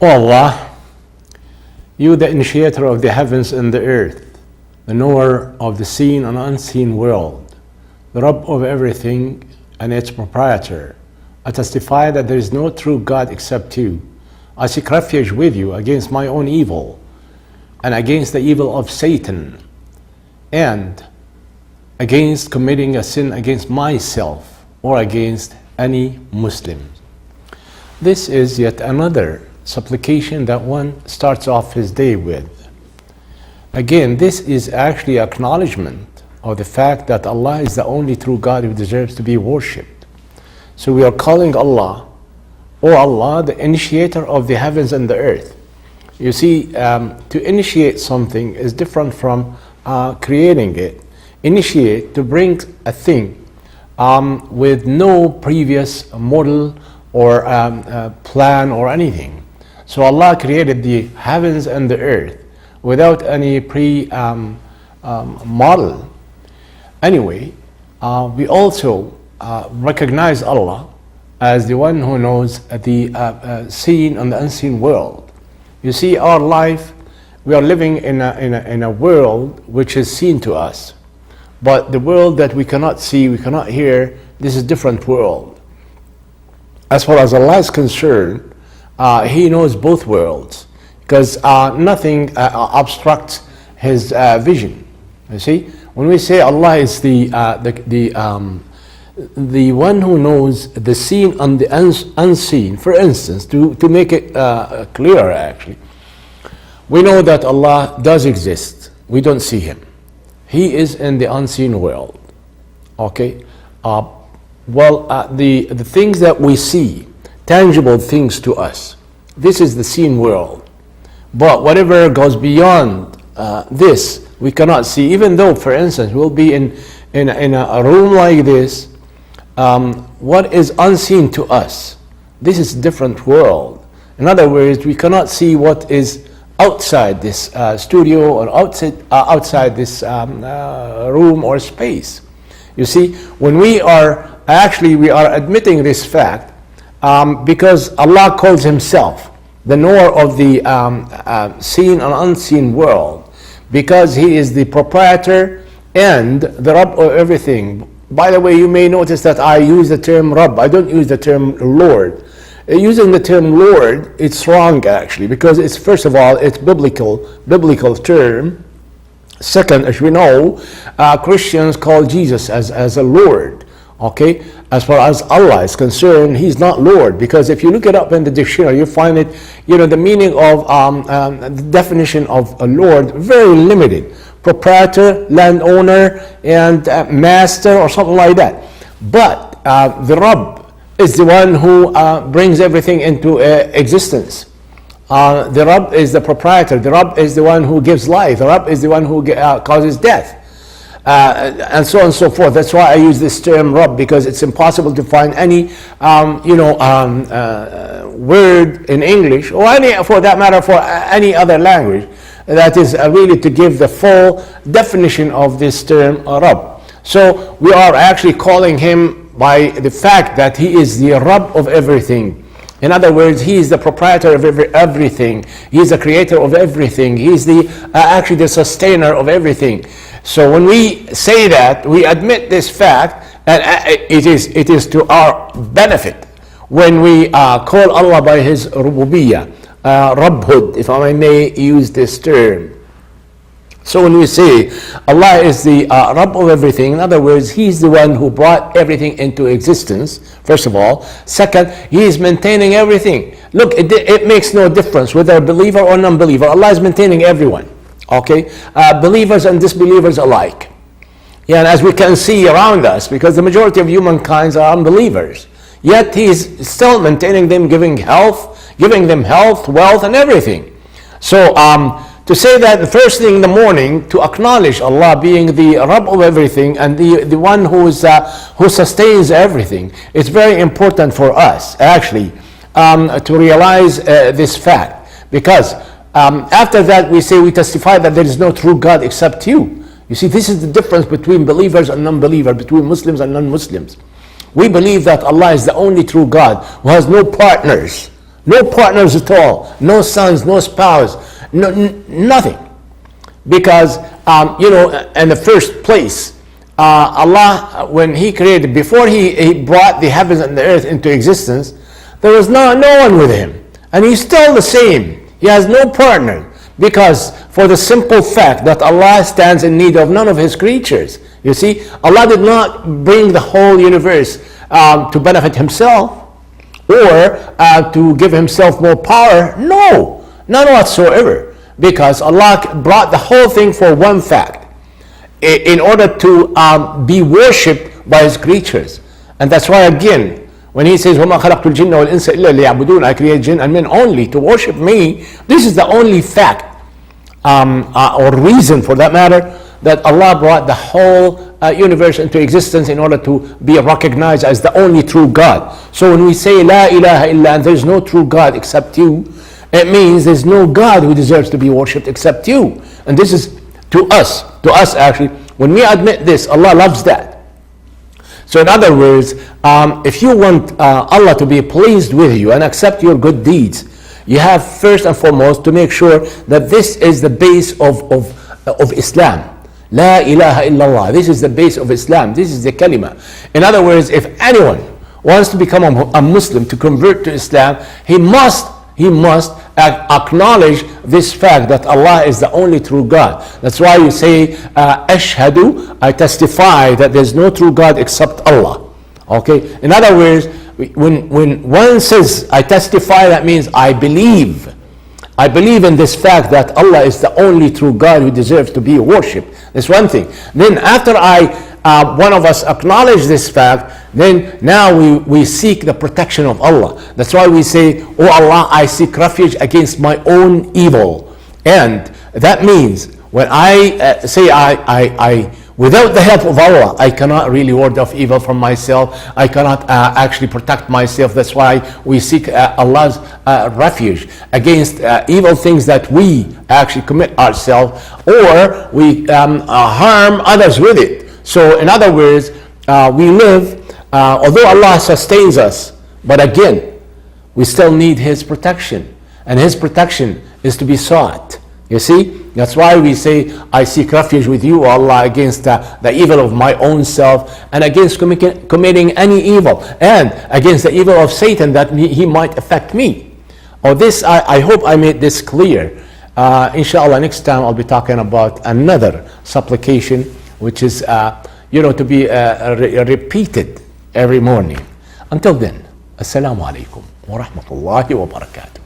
O Allah, you the initiator of the heavens and the earth, the knower of the seen and unseen world, the Rabb of everything and its proprietor, I testify that there is no true God except you. I seek refuge with you against my own evil and against the evil of Satan and against committing a sin against myself or against any Muslim. This is yet another supplication that one starts off his day with. Again, this is actually acknowledgement of the fact that Allah is the only true God who deserves to be worshipped. So we are calling Allah, O Allah, the initiator of the heavens and the earth. You see, to initiate something is different from creating it. Initiate, to bring a thing with no previous model or plan or anything. So Allah created the heavens and the earth without any model. Anyway, we also recognize Allah as the one who knows the seen and the unseen world. You see, our life, we are living in a world which is seen to us. But the world that we cannot see, we cannot hear, this is a different world. As far as Allah is concerned, He knows both worlds, because nothing obstructs His vision. You see, when we say Allah is the one who knows the seen and the unseen, for instance, to make it clearer actually, we know that Allah does exist. We don't see Him. He is in the unseen world. Okay? The things that we see, tangible things to us, this is the seen world. But whatever goes beyond this, we cannot see. Even though, for instance, we'll be in a room like this, what is unseen to us, this is a different world. In other words, we cannot see what is outside this studio or outside this room or space. You see, when we are admitting this fact because Allah calls Himself the knower of the seen and unseen world, because He is the proprietor and the Rabb of everything. By the way, you may notice that I use the term Rabb. I don't use the term Lord. Using the term Lord, it's wrong actually, because it's, first of all, it's biblical term. Second, as we know, Christians call Jesus as a Lord. Okay, as far as Allah is concerned, He's not Lord, because if you look it up in the dictionary, you find it, the meaning of the definition of a Lord very limited: proprietor, landowner, and master, or something like that. But the Rabb is the one who brings everything into existence. The Rabb is the proprietor. The Rabb is the one who gives life. The Rabb is the one who causes death, and so on and so forth. That's why I use this term Rabb, because it's impossible to find any word in English, or any, for that matter, for any other language, that is really to give the full definition of this term Rabb. So we are actually calling Him by the fact that He is the Rabb of everything. In other words, He is the proprietor of everything. He is the creator of everything. He is the actually the sustainer of everything. So when we say that, we admit this fact, and it is to our benefit when we call Allah by His rububiyyah, Rabbhood, if I may use this term. So when we say Allah is the Rabb of everything, in other words, He's the one who brought everything into existence, first of all. Second, He is maintaining everything. Look, it makes no difference whether a believer or non-believer. Allah is maintaining everyone, okay? Believers and disbelievers alike. Yeah, and as we can see around us, because the majority of humankind are unbelievers, yet He is still maintaining them, giving them health, wealth, and everything. So, to say that the first thing in the morning, to acknowledge Allah being the Rabb of everything and the one who sustains everything, it's very important for us actually to realize this fact, because after that we testify that there is no true God except you. You see, this is the difference between believers and non-believers, between Muslims and non-Muslims. We believe that Allah is the only true God who has no partners. No partners at all. No sons, no spouse, nothing. Because, in the first place, Allah, when He created, before he brought the heavens and the earth into existence, there was no one with Him. And He's still the same. He has no partner. Because for the simple fact that Allah stands in need of none of His creatures. You see, Allah did not bring the whole universe to benefit Himself or to give Himself more power. No, none whatsoever. Because Allah brought the whole thing for one fact, in order to be worshipped by His creatures. And that's why, again, when He says, وَمَا خَلَقْتُ الْجِنَّ وَالْإِنسَ إِلَّا لِيَعْبُدُونَ, I create jinn and men only to worship me. This is the only fact, or reason for that matter, that Allah brought the whole universe into existence in order to be recognized as the only true God. So when we say, La ilaha illa, and there's no true God except you, it means there's no God who deserves to be worshipped except you. And this is to us actually, when we admit this, Allah loves that. So in other words, if you want Allah to be pleased with you and accept your good deeds, you have first and foremost to make sure that this is the base of Islam. La ilaha illallah. This is the base of Islam. This is the kalima. In other words, if anyone wants to become a Muslim, to convert to Islam, he must acknowledge this fact that Allah is the only true God. That's why you say, Ashhadu, I testify that there's no true God except Allah. Okay? In other words, when one says, I testify, that means I believe. I believe in this fact that Allah is the only true God who deserves to be worshipped. That's one thing. Then after one of us acknowledge this fact, then now we seek the protection of Allah. That's why we say, Oh Allah, I seek refuge against my own evil. And that means when I say I without the help of Allah, I cannot really ward off evil from myself. I cannot actually protect myself. That's why we seek Allah's refuge against evil things that we actually commit ourselves, or we harm others with it. So in other words, we live, although Allah sustains us, but again, we still need His protection. And His protection is to be sought. You see? That's why we say, I seek refuge with you, Allah, against the evil of my own self, and against committing any evil, and against the evil of Satan that he might affect me. I hope I made this clear. Inshallah, next time I'll be talking about another supplication, which is to be repeated every morning. Until then, Assalamu alaikum wa rahmatullahi wa barakatuh.